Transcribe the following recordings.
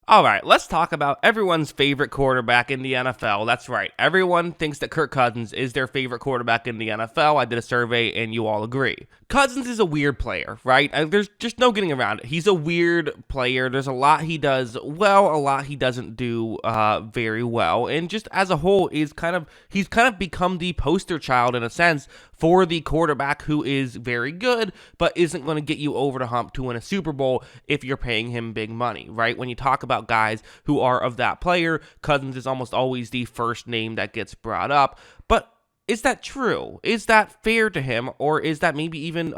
All right, let's talk about everyone's favorite quarterback in the NFL. That's right. Everyone thinks that Kirk Cousins is their favorite quarterback in the NFL. I did a survey and you all agree. Cousins is a weird player, right? There's just no getting around it. He's a weird player. There's a lot he does well, a lot he doesn't do very well. And just as a whole, he's kind of become the poster child in a sense for the quarterback who is very good, but isn't going to get you over the hump to win a Super Bowl if you're paying him big money, right? When you talk about guys who are of that player, Cousins is almost always the first name that gets brought up. But is that true? Is that fair to him? Or is that maybe even,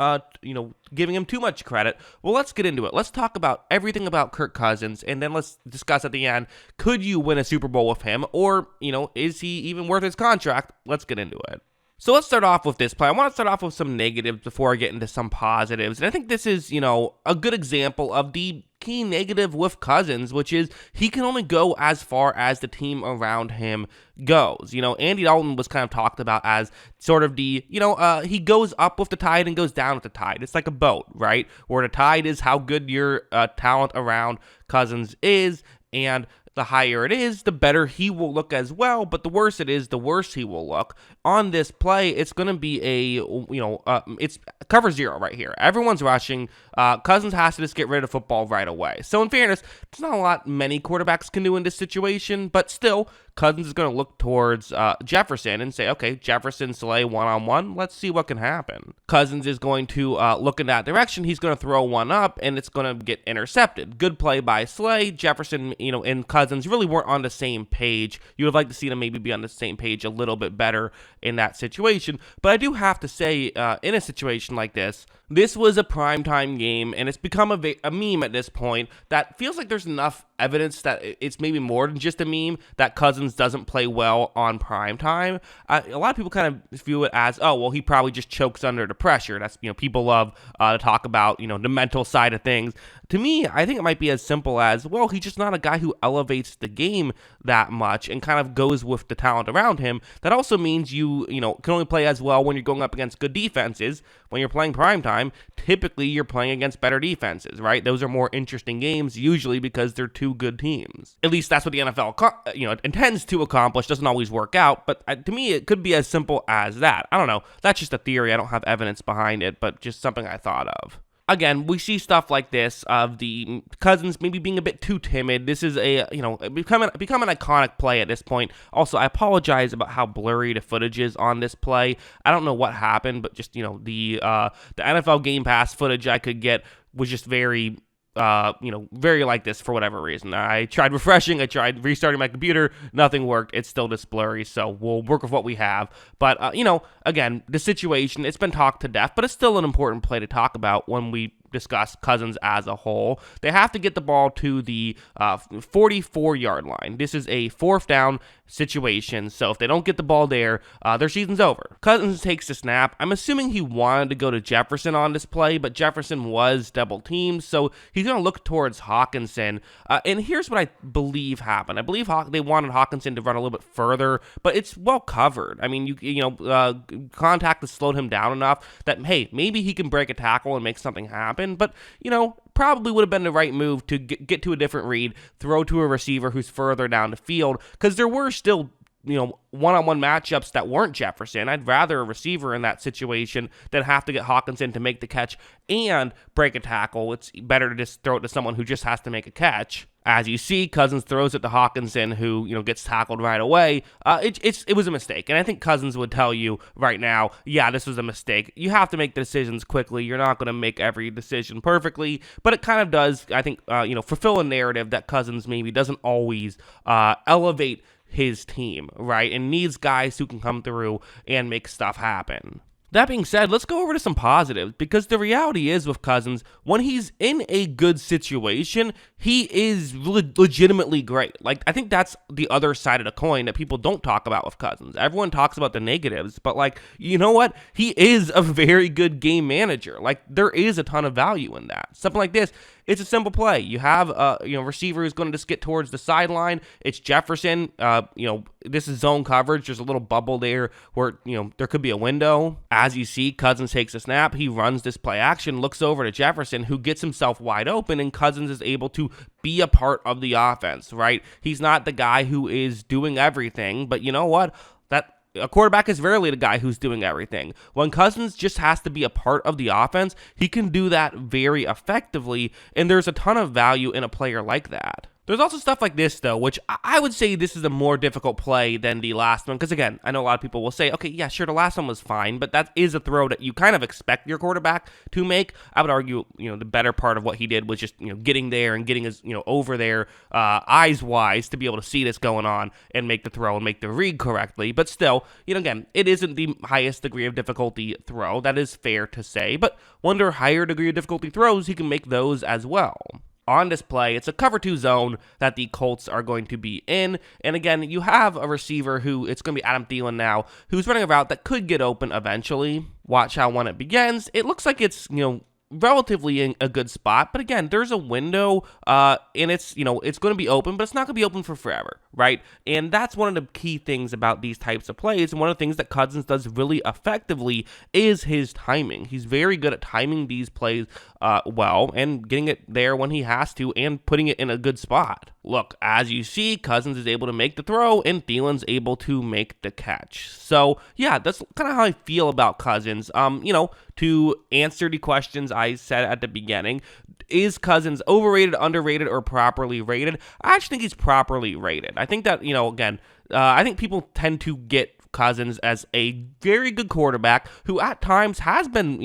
giving him too much credit? Well, let's get into it. Let's talk about everything about Kirk Cousins, and then let's discuss at the end, could you win a Super Bowl with him? Or, is he even worth his contract? Let's get into it. So let's start off with this play. I want to start off with some negatives before I get into some positives. And I think this is, a good example of the key negative with Cousins, which is he can only go as far as the team around him goes. Andy Dalton was kind of talked about as sort of the, he goes up with the tide and goes down with the tide. It's like a boat, right? Where the tide is how good your talent around Cousins is, and the higher it is, the better he will look as well, but the worse it is, the worse he will look. On this play, it's going to be it's cover zero right here. Everyone's rushing. Cousins has to just get rid of the football right away. So in fairness, there's not a lot many quarterbacks can do in this situation, but still, Cousins is going to look towards Jefferson and say, okay, Jefferson, Slay, one-on-one, let's see what can happen. Cousins is going to look in that direction. He's going to throw one up, and it's going to get intercepted. Good play by Slay. Jefferson, and Cousins really weren't on the same page. You would like to see them maybe be on the same page a little bit better in that situation. But I do have to say, in a situation like this was a primetime game, and it's become a meme at this point that feels like there's enough evidence that it's maybe more than just a meme that Cousins doesn't play well on primetime. A lot of people kind of view it as, oh, well, he probably just chokes under the pressure. That's, people love to talk about, the mental side of things. To me, I think it might be as simple as, well, he's just not a guy who elevates the game that much and kind of goes with the talent around him. That also means you can only play as well when you're going up against good defenses. When you're playing primetime, typically you're playing against better defenses, right? Those are more interesting games, usually because they're two good teams. At least that's what the NFL, intends to accomplish. Doesn't always work out, but to me, it could be as simple as that. I don't know. That's just a theory. I don't have evidence behind it, but just something I thought of. Again, we see stuff like this of the Cousins maybe being a bit too timid. This is become an iconic play at this point. Also, I apologize about how blurry the footage is on this play. I don't know what happened, but just, the NFL Game Pass footage I could get was just very very like this for whatever reason. I tried refreshing, I tried restarting my computer, nothing worked. It's still just blurry, so we'll work with what we have. But, again, the situation, it's been talked to death, but it's still an important play to talk about when we discuss Cousins as a whole. They have to get the ball to the 44-yard line. This is a fourth down situation, so if they don't get the ball there, their season's over. Cousins takes the snap. I'm assuming he wanted to go to Jefferson on this play, but Jefferson was double teamed, so he's going to look towards Hockenson. And here's what I believe happened. I believe they wanted Hockenson to run a little bit further, but it's well covered. I mean, contact has slowed him down enough that, hey, maybe he can break a tackle and make something happen. But, probably would have been the right move to get to a different read, throw to a receiver who's further down the field, because there were still, one-on-one matchups that weren't Jefferson. I'd rather a receiver in that situation than have to get Hockenson to make the catch and break a tackle. It's better to just throw it to someone who just has to make a catch. As you see, Cousins throws it to Hockenson, who, gets tackled right away. It was a mistake. And I think Cousins would tell you right now, yeah, this was a mistake. You have to make the decisions quickly. You're not going to make every decision perfectly. But it kind of does, I think, fulfill a narrative that Cousins maybe doesn't always elevate his team, right? And needs guys who can come through and make stuff happen. That being said, let's go over to some positives, because the reality is with Cousins, when he's in a good situation, he is legitimately great. Like, I think that's the other side of the coin that people don't talk about with Cousins. Everyone talks about the negatives, but you know what? He is a very good game manager. Like, there is a ton of value in that. Something like this. It's a simple play. You have a receiver who's going to just get towards the sideline. It's Jefferson. This is zone coverage. There's a little bubble there where there could be a window. As you see, Cousins takes a snap. He runs this play action, looks over to Jefferson, who gets himself wide open, and Cousins is able to be a part of the offense, right? He's not the guy who is doing everything, but you know what? A quarterback is rarely the guy who's doing everything. When Cousins just has to be a part of the offense, he can do that very effectively, and there's a ton of value in a player like that. There's also stuff like this, though, which I would say this is a more difficult play than the last one. Because, again, I know a lot of people will say, okay, yeah, sure, the last one was fine, but that is a throw that you kind of expect your quarterback to make. I would argue, the better part of what he did was just, getting there and getting his, over there, eyes-wise, to be able to see this going on and make the throw and make the read correctly. But still, again, it isn't the highest degree of difficulty throw. That is fair to say. But under higher degree of difficulty throws, he can make those as well. On this play, it's a cover 2 zone that the Colts are going to be in. And again, you have a receiver who, it's going to be Adam Thielen now, who's running a route that could get open eventually. Watch how when it begins, it looks like it's, relatively in a good spot, but again, there's a window, and it's it's going to be open, but it's not going to be open for forever, right? And that's one of the key things about these types of plays, and one of the things that Cousins does really effectively is his timing. He's very good at timing these plays well and getting it there when he has to and putting it in a good spot. Look, as you see, Cousins is able to make the throw and Thielen's able to make the catch. So yeah, that's kind of how I feel about Cousins. To answer the questions I said at the beginning, is Cousins overrated, underrated, or properly rated? I actually think he's properly rated. I think that, I think people tend to get Cousins as a very good quarterback who at times has been,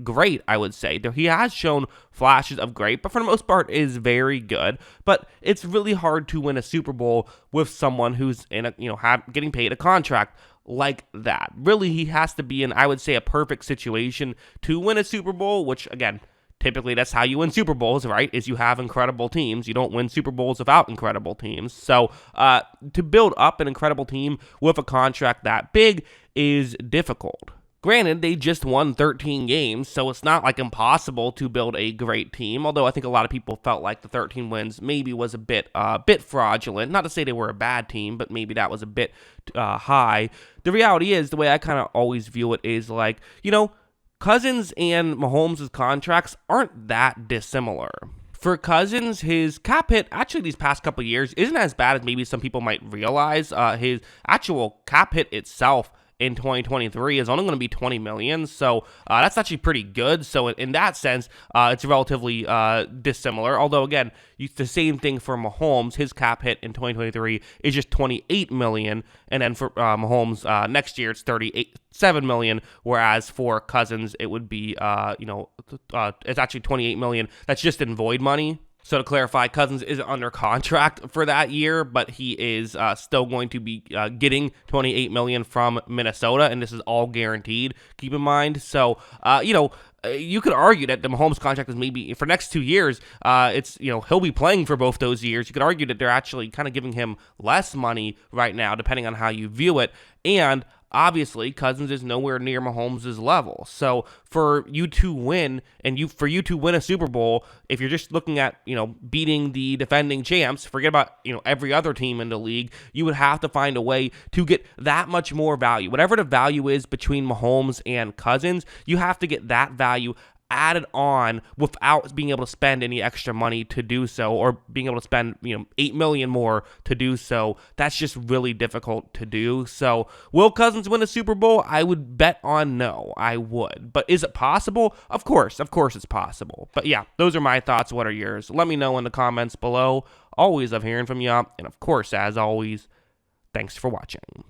great, I would say. He has shown flashes of great, but for the most part is very good. But it's really hard to win a Super Bowl with someone who's in a, getting paid a contract like that. Really, he has to be in, I would say, a perfect situation to win a Super Bowl, which, again, typically that's how you win Super Bowls, right? Is you have incredible teams. You don't win Super Bowls without incredible teams. So to build up an incredible team with a contract that big is difficult. Granted, they just won 13 games, so it's not like impossible to build a great team, although I think a lot of people felt like the 13 wins maybe was a bit fraudulent. Not to say they were a bad team, but maybe that was a bit high. The reality is, the way I kind of always view it is like, Cousins and Mahomes' contracts aren't that dissimilar. For Cousins, his cap hit, actually these past couple of years, isn't as bad as maybe some people might realize. His actual cap hit itself in 2023 is only going to be $20 million, so that's actually pretty good. So in that sense, it's relatively dissimilar. Although again, the same thing for Mahomes. His cap hit in 2023 is just $28 million, and then for Mahomes next year it's $37 million. Whereas for Cousins, it would be it's actually $28 million. That's just in void money. So to clarify, Cousins isn't under contract for that year, but he is still going to be getting $28 million from Minnesota, and this is all guaranteed, keep in mind. So, you could argue that the Mahomes contract is maybe for next 2 years, he'll be playing for both those years. You could argue that they're actually kind of giving him less money right now, depending on how you view it. And obviously, Cousins is nowhere near Mahomes' level. So for you to win for you to win a Super Bowl, if you're just looking at, beating the defending champs, forget about, every other team in the league, you would have to find a way to get that much more value. Whatever the value is between Mahomes and Cousins, you have to get that value added on without being able to spend any extra money to do so, or being able to spend $8 million more to do so. That's just really difficult to do. So will Cousins win a Super Bowl? I would bet on no. I would. But is it possible? Of course it's possible. But yeah, those are my thoughts. What are yours? Let me know in the comments below. Always love hearing from you. And of course, as always, thanks for watching.